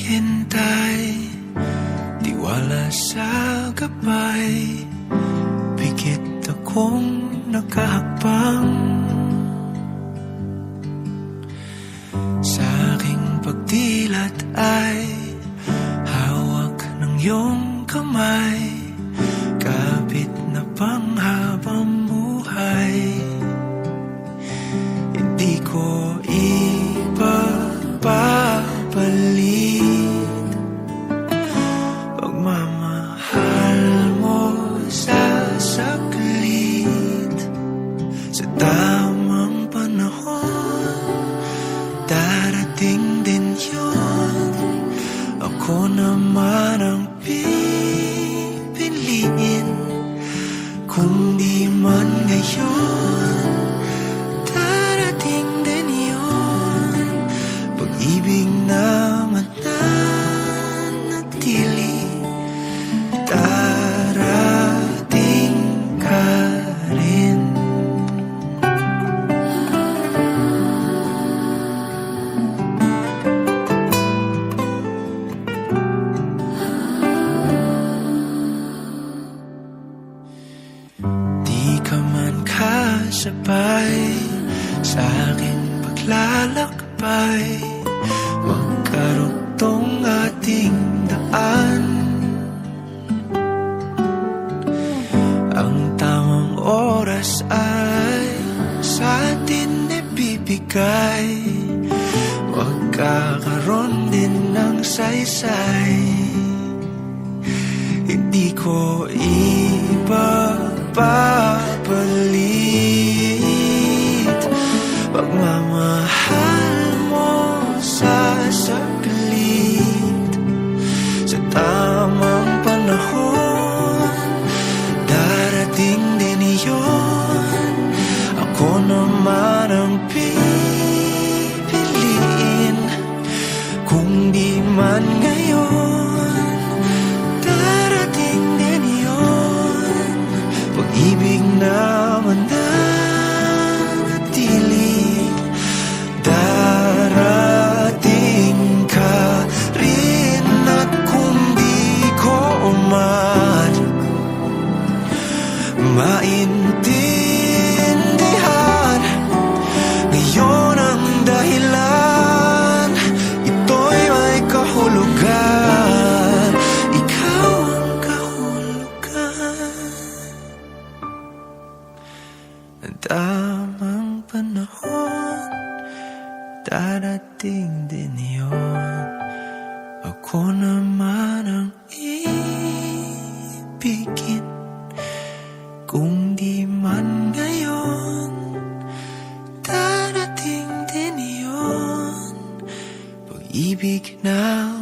naghihintay, tiwala sa gabay, pikit akong nakahakbang. Sa aking pagdilat ay hawak ng iyong kamay, kapit na panghabang buhay. Hindi ko ipapalit pagmamahal mo sa saglit. Sa tamang panahon, darating din yun. Ako naman ang pipiliin, kung di man ngayon, darating din yun. Pag-ibig na mananatili, darating ka rin. Sabay sa aking paglalakbay, magkarugtong ating daan. Ang tamang oras ay sa atin ibibigay, magkakaroon din ng saysay. Hindi ko ipapalit pagmamahal mo sa saglit. Sa tamang panahon, darating din iyon. Ako naman ang pipiliin, kung di man ngayon, darating din iyon. Pag-ibig na mananatili, darating ka rin. At kung di ko man maintindihan ngayon ang dahilan, ito'y may kahulugan. Ikaw ang kahulugan. Ang tamang panahon, darating din yun. Ako naman ang ibigin, kung di man ngayon, darating din yun. Pag-ibig na